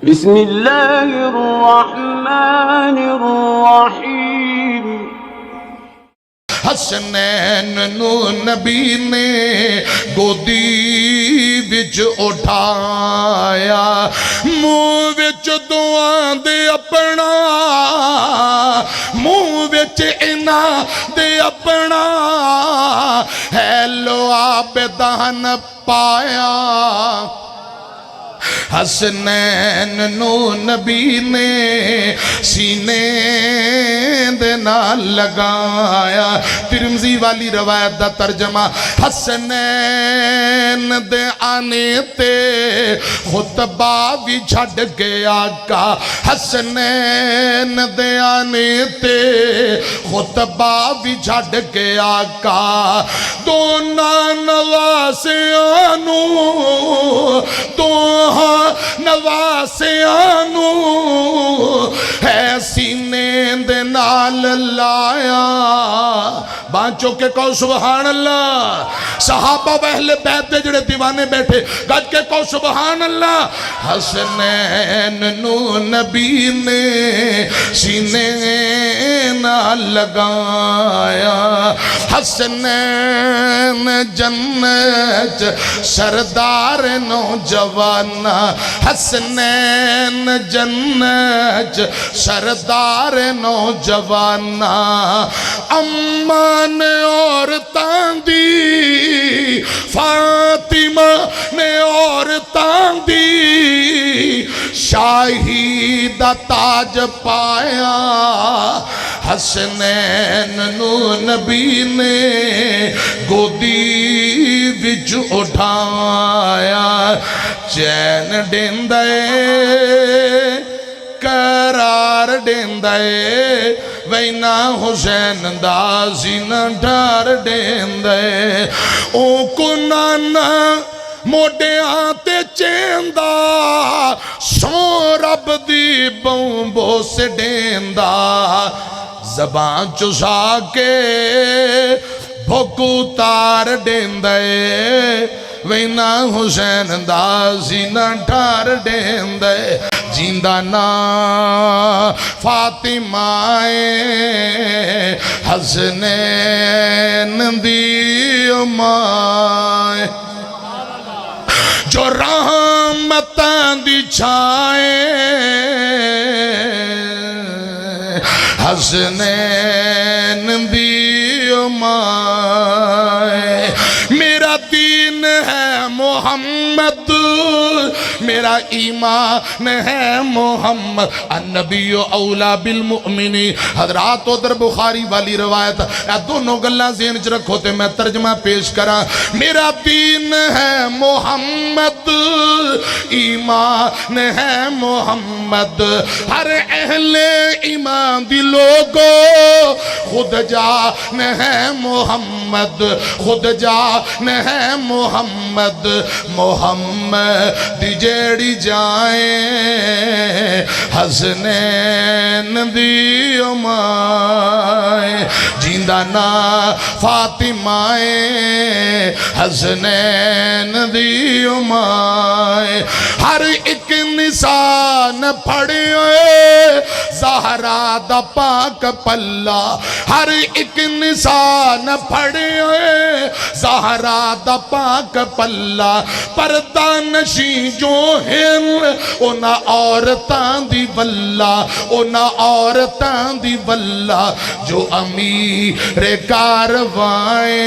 بسم اللہ الرحمن الرحیم۔ حسنین نو نبی نے گودی وچ اٹھایا، منہ وچ دعا دے اپنا، منہ وچ انا دے اپنا، ہے لو آبدان پایا۔ حسنین نو نبی نے سینے دے نال لگایا۔ ترمذی والی روایت دا ترجمہ، حسنین دے آنے تے خطبہ بھی چھڑ گیا کا، حسنین دے آنے تے خطبہ بھی چھڑ گیا کا، دونوں نواسیانو نواسیانو ہے سینے دے نال لایا۔ بانچو کے کہو سبحان اللہ۔ صحابہ و اہل بیت دے جڑے دیوانے بیٹھے گج کے کہو سبحان اللہ۔ حسنین نو نبی نے سینے نال لگایا، حسنین جنت سردار نوجوان، حسنین جنت سردار نوجوان، امان عورتاں دی فاطمہ نے عورتاں دی شاہی دا تاج پایا۔ حسنین نو نبی نے گودی وچ اٹھایا، چین دیندے قرار دیندے، وینا حسین دا سینہ ڈھار دیندے، او کو نانا موڈے آتے چیندہ، سو رب دی بومبو سے دیندہ، زبان چسا کے بھوکو تار دیندے، وینا حسین دا سینہ ڈھار دیندے، جیندہ نا فاطمہ حسنین دی امائے، جو رحمتاں دی چھائے، حسنین دی امائے۔ میرا دین ہے محمد، میرا ایمان ہے محمد، النبی اولا بالمؤمنی۔ حضرات ادھر بخاری والی روایت، اے دونوں گلہ ذہن چ رکھو تے میں ترجمہ پیش کرا۔ میرا دین ہے محمد، ایمان ہے محمد، ہر اہل ایمان دی لوگو خود جان ہے محمد، خود جان ہے محمد، محمد دی جیڑی جائیں حسنین دی امائے، جیندہ نا فاطمہ حسنین دی امائے۔ ہر ایک نسان پھڑے زہرا دا پاک پلہ، ہر ایک نسان پھڑے زہرا دا پاک پلہ، پردہ نشی جو ہن اونا عورتاں دی واللہ، اونا عورتاں دی واللہ، جو امیر کاروائیں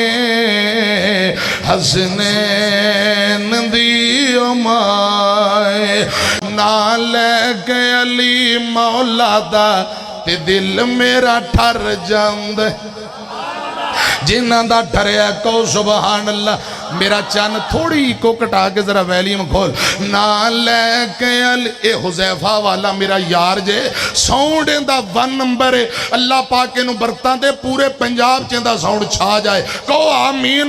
حسنین دی امائے۔ نالے کے علی مولا دا تے دل میرا ٹھر جاندے، جنہ دا ٹھریا کو سبحان اللہ۔ میرا چان تھوڑی کو کٹا کے ذرا ویلیم کھول، نہ لے کے اے حذیفہ والا میرا یار جے ساؤنڈ دا 1 نمبر ہے، اللہ پاک انہوں برتان دے پورے پنجاب چندہ ساؤنڈ چھا جائے، کہو آمین۔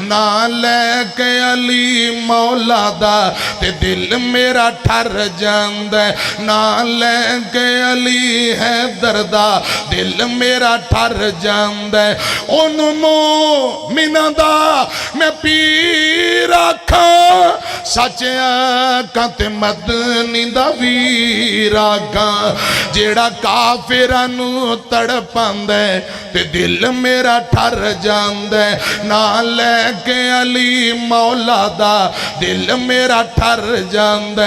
نہ لے کے علی مولا دا تے دل میرا ٹھر جاندے، نہ لے کے علی حیدر دا دل میرا ٹھر جاندے، ان مومنہ دا میں پی ਵੀਰ ਆਖਾਂ ਸੱਚ ਆਖਾਂ ਤੇ ਮਦਨੀ ਦਾ ਵੀਰ ਆਖਾਂ ਜਿਹੜਾ ਕਾਫਿਰਾਂ ਨੂੰ ਤੜਪਾਉਂਦਾ ਤੇ ਦਿਲ ਮੇਰਾ ਠਰ ਜਾਂਦਾ ਨਾ ਲੈ ਕੇ ਅਲੀ ਮੌਲਾ ਦਾ ਦਿਲ ਮੇਰਾ ਠਰ ਜਾਂਦਾ